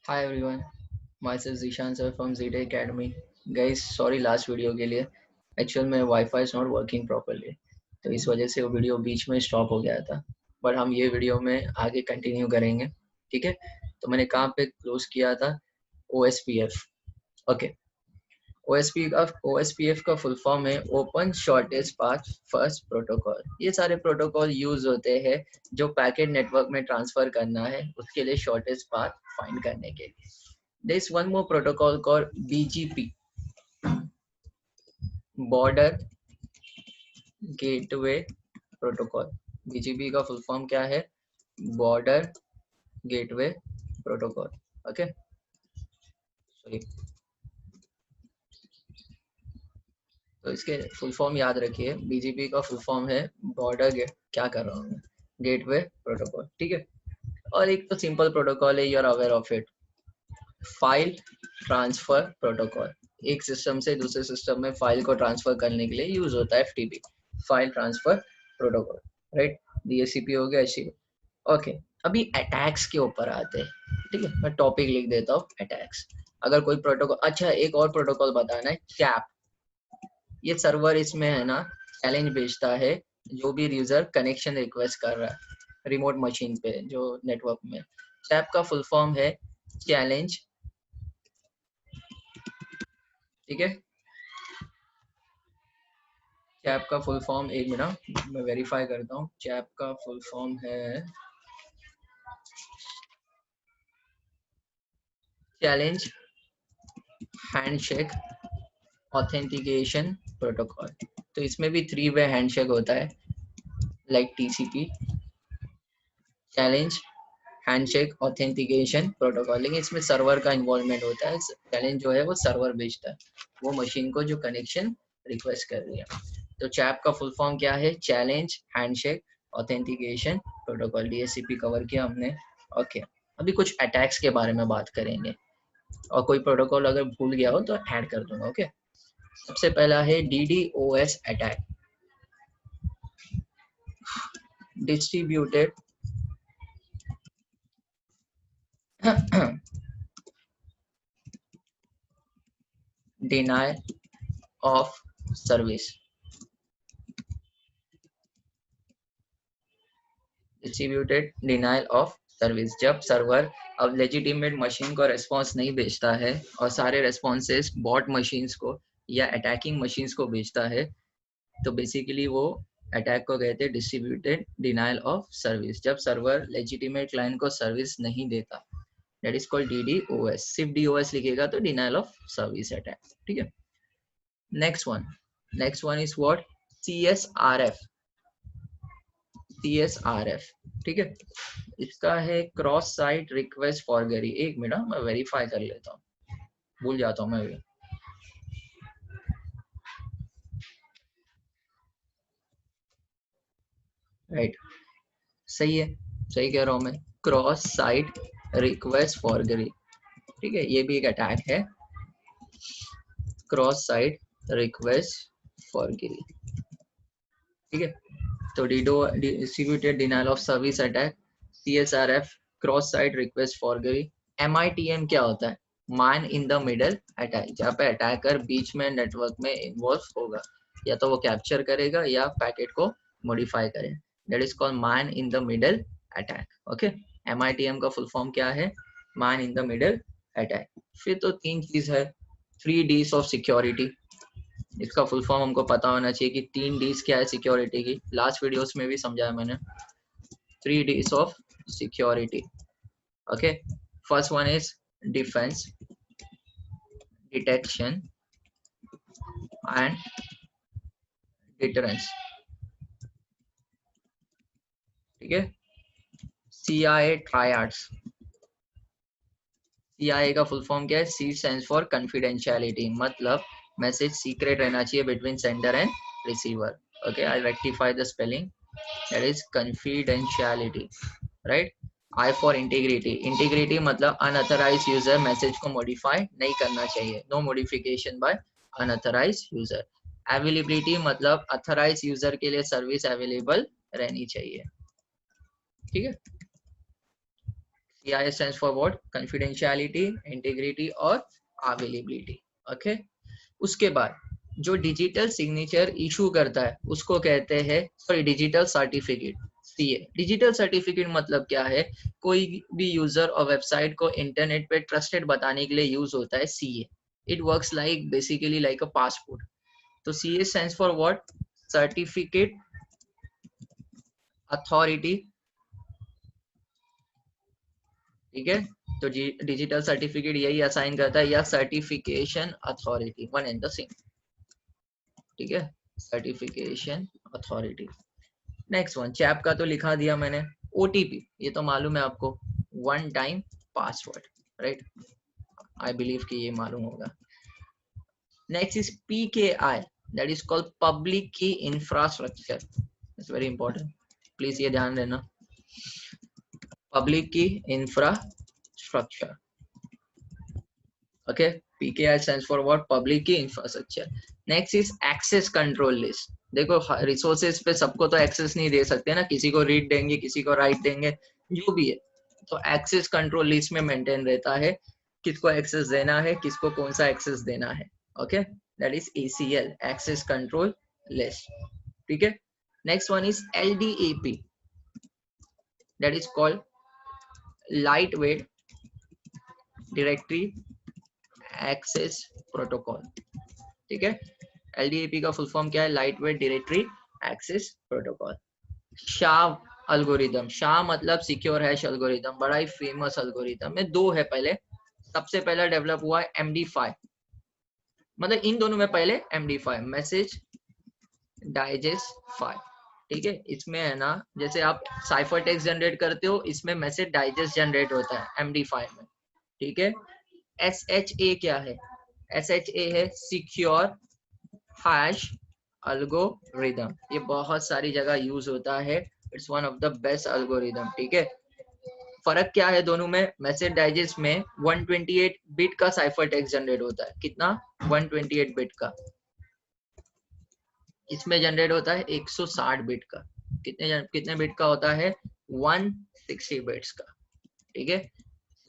Hi everyone, myself Zishan sir from ZD Academy. Guys, sorry last video के लिए actual में wifi is not working properly, तो इस वजह से वो वीडियो बीच में स्टॉप हो गया था। बट हम ये वीडियो में आगे कंटिन्यू करेंगे, ठीक है। तो मैंने कहाँ पे क्लोज किया था? OSPF। ओके, OSPF का फुल फॉर्म है open shortage path first protocol. ये सारे प्रोटोकॉल यूज होते हैं जो पैकेट नेटवर्क में ट्रांसफर करना है, उसके लिए शॉर्टेज पाथ फाइंड करने के लिए। There is one more protocol called BGP, Border Gateway Protocol। BGP का फुल फॉर्म क्या है? Border gateway protocol. Okay, sorry, तो इसके फुल फॉर्म याद रखिए। BGP का फुल फॉर्म है बॉर्डर गेट, क्या कर रहा हूँ मैं, गेटवे प्रोटोकॉल, ठीक है। और एक तो सिंपल प्रोटोकॉल है, you are aware of it, file transfer protocol. एक सिस्टम से दूसरे सिस्टम में फाइल को ट्रांसफर करने के लिए यूज होता है FTP, file transfer protocol, right. DHCP हो गया, HTTP। ओके, अभी अटैक्स के ऊपर आते हैं, ठीक है। मैं टॉपिक लिख देता हूँ, अटैक्स। अगर कोई प्रोटोकॉल, अच्छा एक और प्रोटोकॉल बताना है, चैप। ये सर्वर इसमें है ना, चैलेंज भेजता है जो भी यूजर कनेक्शन रिक्वेस्ट कर रहा है रिमोट मशीन पे जो नेटवर्क में। चैप का फुल फॉर्म है चैलेंज, ठीक है। चैप का फुल फॉर्म, एक मिनट मैं वेरीफाई करता हूँ। चैप का फुल फॉर्म है चैलेंज हैंडशेक ऑथेंटिकेशन प्रोटोकॉल। तो इसमें भी 3 वे हैंडशेक होता है, like TCP, challenge handshake authentication protocol. लेकिन इसमें सर्वर का इन्वॉल्वमेंट होता है। चैलेंज जो है वो सर्वर भेजता है वो मशीन को जो कनेक्शन रिक्वेस्ट कर रही है। तो चैप का फुल फॉर्म क्या है? Challenge handshake authentication protocol. DHCP cover किया हमने। ओके, अभी कुछ अटैक्स के बारे में बात करेंगे, और कोई प्रोटोकॉल अगर भूल गया हो तो ऐड कर दूंगा। ओके, सबसे पहला है DDoS attack, distributed denial of service. Distributed denial of service, जब सर्वर अब लेजिटिमेट मशीन को रेस्पॉन्स नहीं भेजता है और सारे रेस्पॉन्सेस बॉट मशीन्स को या अटैकिंग मशीन्स को भेजता है, तो बेसिकली वो अटैक को कहते हैं डिस्ट्रीब्यूटेड डिनायल ऑफ सर्विस। जब सर्वर लेजिटिमेट क्लाइंट को सर्विस नहीं देता, दैट इज कॉल्ड DDoS। सिर्फ DOS लिखेगा तो डिनायल ऑफ सर्विस अटैक, ठीक है। Next one is what? CSRF। CSRF, ठीक है। इसका है क्रॉस साइट रिक्वेस्ट फॉरगेरी। एक मिनट मैं वेरीफाई कर लेता हूँ, भूल जाता हूँ मैं भी। राइट, सही है, सही कह रहा हूँ मैं। क्रॉस साइट रिक्वेस्ट फॉरगेरी, ठीक है, ये भी एक अटैक है, क्रॉस साइट रिक्वेस्ट फॉरगेरी, ठीक है। तो distributed denial of service attack, CSRF, cross site request forgery. MITM क्या होता है? Man in the middle attack, जहाँ पे अटैकर बीच में नेटवर्क में इन्वॉल्व होगा, या तो वो कैप्चर करेगा या पैकेट को मॉडिफाई करेगा। That is called man in the middle attack. Okay, MITM का फुल फॉर्म क्या है? Man in the middle attack. फिर तो 3 चीज है, 3 Ds ऑफ सिक्योरिटी। इसका फुल फॉर्म हमको पता होना चाहिए कि 3 Ds क्या है सिक्योरिटी की, लास्ट वीडियोस में भी समझाया मैंने। 3 Ds of security, okay. First one is defence, detection and deterrence, ठीक है। CIA triads. CIA का फुल फॉर्म क्या है? C स्टैंड्स फॉर कॉन्फिडेंशियलिटी, मतलब मैसेज सीक्रेट रहना चाहिए between sender and receiver. Okay, I rectify the spelling, that is confidentiality, right. I for integrity, integrity मतलब unauthorise user मैसेज को मॉडिफाई नहीं करना चाहिए, no modification by unauthorise user. Availability मतलब अथराइज यूजर के लिए सर्विस अवेलेबल रहनी चाहिए, ठीक है। CIS stands for what? Confidentiality, integrity और availability. Okay. उसके बाद जो डिजिटल सिग्नेचर इशू करता है उसको कहते हैं, sorry, digital certificate, CA. Digital certificate मतलब क्या है? कोई भी यूजर और वेबसाइट को इंटरनेट पे ट्रस्टेड बताने के लिए यूज होता है CA. It works like basically like a passport. तो CA stands for what? Certificate authority. ठीक है, तो डिजिटल सर्टिफिकेट यही असाइन करता है, या certification authority, one and the same. ठीक है, certification authority. Next one, chap का तो लिखा दिया मैंने. ओटीपी, ये तो मालूम है आपको, one time password, right? I believe कि ये मालूम होगा. Next is PKI, that is called public key infrastructure. It's very important, please ये ध्यान देना. Public key infrastructure. Okay, PKI stands for what? Public key infrastructure. Next is access control list. देखो, resources पे सबको तो एक्सेस नहीं दे सकते ना, किसी को रीड देंगे, किसी को राइट देंगे, जो भी है. तो एक्सेस कंट्रोल लिस्ट में मेंटेन रहता है किसको एक्सेस देना है, किसको कौन सा एक्सेस देना है. Okay, that is ACL, access control list. ठीक है. Next one is LDAP, that is called light weight directory access protocol. ठीक है, LDAP का फुल फॉर्म क्या है? Light weight directory access protocol. SHA algorithm, SHA मतलब सिक्योर हैश अल्गोरिदम, बड़ा ही famous algorithm है. दो है पहले. सबसे पहला डेवलप हुआ है MD5, मतलब इन दोनों में पहले MD5, मैसेज डाइजेस्ट 5. ठीक है, इसमें है ना, जैसे आप साइफर टेक्स्ट जनरेट करते हो, इसमें मैसेज डाइजेस्ट जनरेट होता है MD5 में. ठीक है. SHA क्या है? SHA है सिक्योर हैश अल्गोरिदम. ये बहुत सारी जगह यूज होता है. It's one of the best algorithm. ठीक है. फर्क क्या है दोनों में? मैसेज डाइजेस्ट में 128 बिट का साइफर टेक्स्ट जनरेट होता है. कितना? 128 बिट का. इसमें जनरेट होता है 160 बिट का. कितने बिट का होता है? 160 बिट्स का. ठीक है,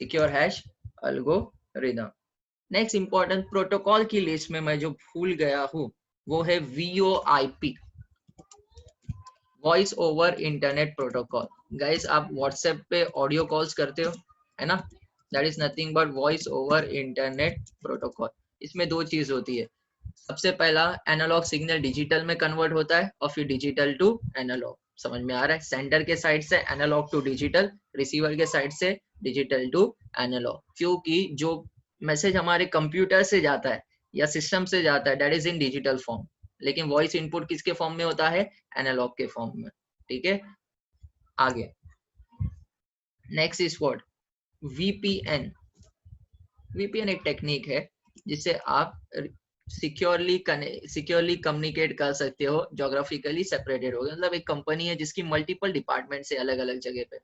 secure hash algorithm. Next important protocol की लिस्ट में मैं जो भूल गया हूँ वो है VoIP, voice over internet protocol. Guys, आप व्हाट्सएप पे ऑडियो कॉल्स करते हो, है ना? That is nothing but voice over internet protocol. इसमें दो चीज होती है. सबसे पहला, एनालॉग सिग्नल डिजिटल में कन्वर्ट होता है, और फिर डिजिटल टू एनालॉग. समझ में आ रहा है? सेंडर के साइड से एनालॉग टू डिजिटल, रिसीवर के साइड से डिजिटल टू एनालॉग. क्योंकि जो मैसेज हमारे कंप्यूटर से जाता है या सिस्टम से जाता है, that is in digital form, लेकिन वॉइस इनपुट किसके फॉर्म में होता है? एनालॉग के फॉर्म में. ठीक है, आगे. Next is what? VPN. VPN एक टेक्निक है जिससे आप सिक्योरली कम्युनिकेट कर सकते हो, जोग्राफिकली सेपरेटेड हो. मतलब एक कंपनी है जिसकी मल्टीपल डिपार्टमेंट से अलग अलग जगह पे,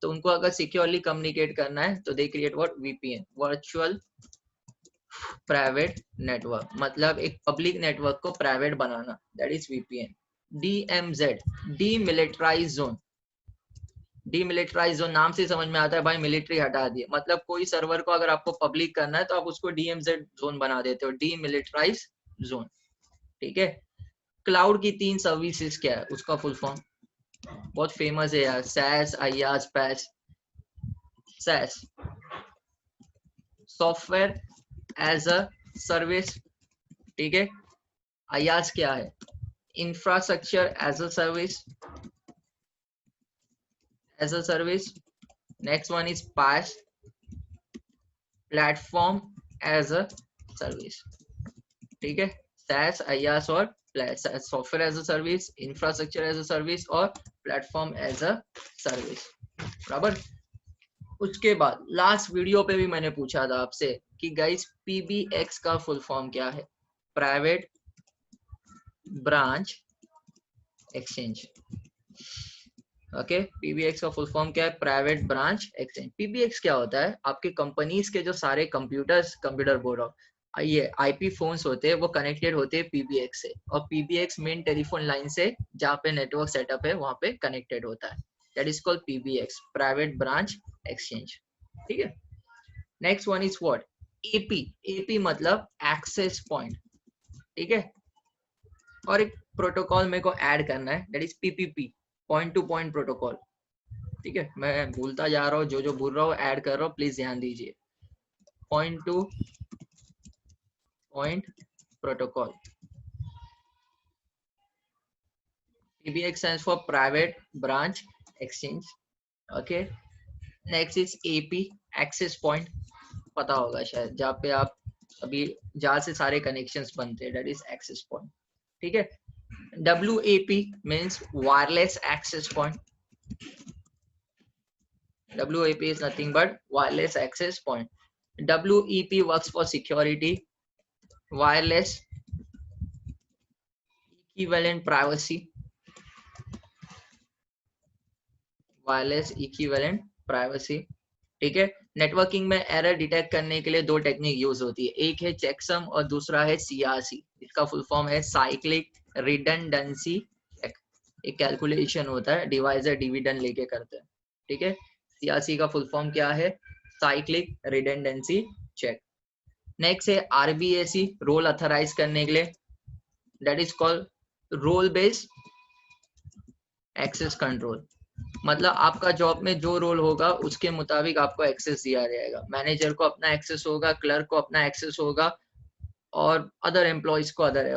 तो उनको अगर सिक्योरली कम्युनिकेट करना है तो they create what? VPN, virtual private network. मतलब एक पब्लिक नेटवर्क को private banana, that is VPN. DMZ, demilitarise zone. Demilitarise zone नाम से समझ में आता है भाई, मिलिट्री हटा दिए. मतलब कोई सर्वर को अगर आपको पब्लिक करना है तो आप उसको DMZ जोन बना देते हो, डीमिलिटराइज जोन. ठीक है. क्लाउड की 3 सर्विसेज क्या है उसका फुल फॉर्म? बहुत फेमस है यार, SaaS, IaaS, PaaS. SaaS, software as a service. ठीक है. IaaS क्या है? Infrastructure as a service. Next one is PaaS, platform as a service. ठीक है. SaaS, IaaS और software as a service, infrastructure as a service और platform as a service. बराबर. उसके बाद लास्ट वीडियो पे भी मैंने पूछा था आपसे कि गाइस PBX का फुल फॉर्म क्या है? Private branch exchange. Okay, PBX का फुल फॉर्म क्या है? Private branch exchange. PBX क्या होता है? आपके कंपनीज के जो सारे कंप्यूटर बोर्ड ऑफ ये IP फोन्स होते हैं, वो कनेक्टेड होते हैं PBX से, और PBX मेन टेलीफोन लाइन से जहाँ पे नेटवर्क सेटअप है वहां पे कनेक्टेड होता है. That is called PBX, private branch exchange. ठीक है। Next one is what, AP. AP मतलब एक्सेस पॉइंट, ठीक है। और एक प्रोटोकॉल मेरे को ऐड करना है, that is PPP, point two point protocol, ठीक है। मैं भूलता जा रहा हूँ, जो बोल रहा हूँ ऐड कर रहा हूँ, प्लीज ध्यान दीजिए। Point two point protocol, PBX stands for private branch exchange, okay. Next is AP, access point, पता होगा शायद, जहाँ पे आप अभी जहाँ से सारे कनेक्शंस बनते हैं, that is access point, ठीक है। WAP means wireless access point. WAP is nothing but wireless access point. WEP works for security, wireless equivalent privacy, wireless equivalent privacy, ठीक है। नेटवर्किंग में एरर डिटेक्ट करने के लिए दो टेक्निक यूज होती है, एक है चेकसम और दूसरा है CRC। इसका फुल फॉर्म है साइक्लिक रिडंडेंसी चेक। एक कैलकुलेशन होता है, डिवाइजर डिविडेंड लेके करते हैं, ठीक है। CRC का फुल फॉर्म क्या है, साइक्लिक रिडंडेंसी चेक। नेक्स्ट है RBAC, रोल अथराइज करने के लिए, that is called role based access control. मतलब आपका जॉब में जो रोल होगा उसके मुताबिक आपको एक्सेस दिया जाएगा। मैनेजर को अपना एक्सेस होगा, क्लर्क को अपना एक्सेस होगा, और अदर एम्प्लॉयज को अदर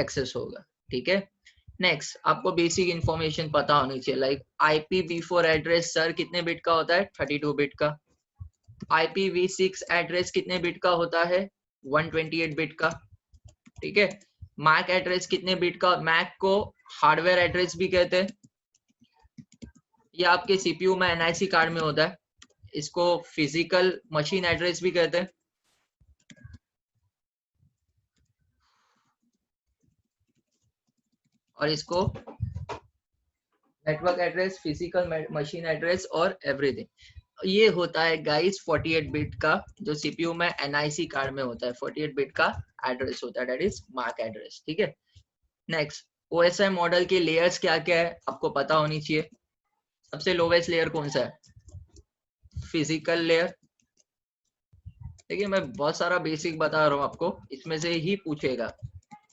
एक्सेस होगा, ठीक है। नेक्स्ट, आपको बेसिक इंफॉर्मेशन पता होनी चाहिए, लाइक IPv4 एड्रेस सर कितने बिट का होता है, 32 बिट का। IPv6 एड्रेस कितने बिट का होता है, 128 बिट का, ठीक है। मैक एड्रेस कितने बिट का, मैक को हार्डवेयर एड्रेस भी कहते हैं, ये आपके CPU में NIC कार्ड में होता है, इसको फिजिकल मशीन एड्रेस भी कहते हैं। और इसको network address, physical machine address और एवरीथिंग। ये होता है गाइस 48 बिट का, जो CPU में NIC कार्ड में होता है, 48 बिट का एड्रेस होता है, दैट इज मैक एड्रेस, ठीक है। नेक्स्ट, OSI मॉडल के लेयर्स क्या क्या है आपको पता होनी चाहिए। सबसे लोवेस्ट लेयर कौन सा है, फिजिकल लेयर। देखिए मैं बहुत सारा बेसिक बता रहा हूँ आपको, इसमें से ही पूछेगा,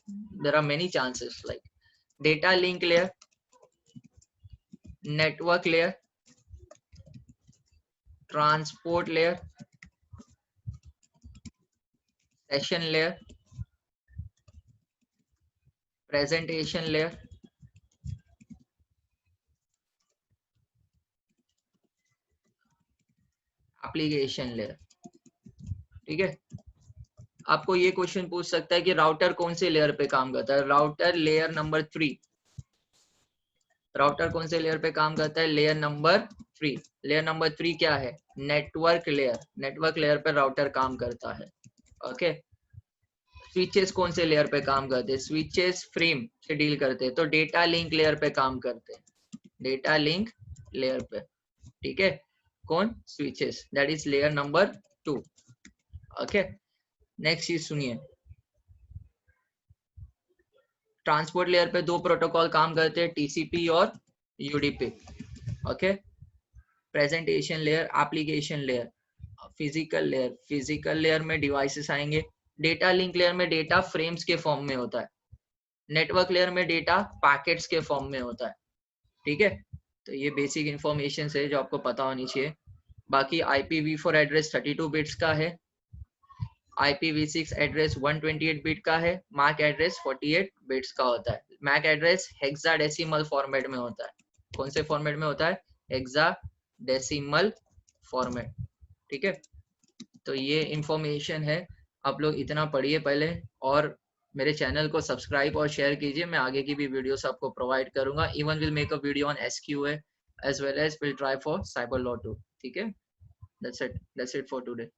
there are many chances, like data link layer, network layer, transport layer, session layer, presentation layer, application layer, ठीक है। आपको ये क्वेश्चन पूछ सकता है कि राउटर कौन से लेयर पे काम करता है, राउटर लेयर नंबर 3। राउटर कौन से लेयर पे काम करता है, लेयर नंबर 3। लेयर नंबर 3 क्या है, नेटवर्क लेयर। नेटवर्क लेयर पे राउटर काम करता है, ओके। स्विचेस कौन से लेयर पे काम करते हैं, स्विचेस फ्रेम से डील करते हैं, तो डेटा लिंक लेयर पे काम करते हैं, डेटा लिंक लेयर पे, ठीक है। कौन, switches, that is layer number 2, okay. Next चीज सुनिए, ट्रांसपोर्ट लेयर पे दो प्रोटोकॉल काम करते हैं, TCP और UDP, okay. Presentation layer, application layer, physical layer, physical layer में डिवाइसेस आएंगे। डेटा लिंक लेयर में डेटा फ्रेम्स के फॉर्म में होता है, नेटवर्क लेयर में डेटा पैकेट्स के फॉर्म में होता है, ठीक है। तो ये बेसिक इंफॉर्मेशन है जो आपको पता होनी चाहिए। बाकी IPv4 एड्रेस 32 बिट्स का है, IPv6 एड्रेस 128 बिट का है, मैक एड्रेस 48 बिट्स का होता है। मैक एड्रेस हेक्साडेसिमल फॉर्मेट में होता है। कौन से फॉर्मेट में होता है, हेक्साडेसिमल फॉर्मेट, ठीक है। तो ये इंफॉर्मेशन है, आप लोग इतना पढ़िए पहले, और मेरे चैनल को सब्सक्राइब और शेयर कीजिए। मैं आगे की भी वीडियोस आपको प्रोवाइड करूंगा, even will make a video on SQA as well as will try for cyber law 2, ठीक है। That's it for today.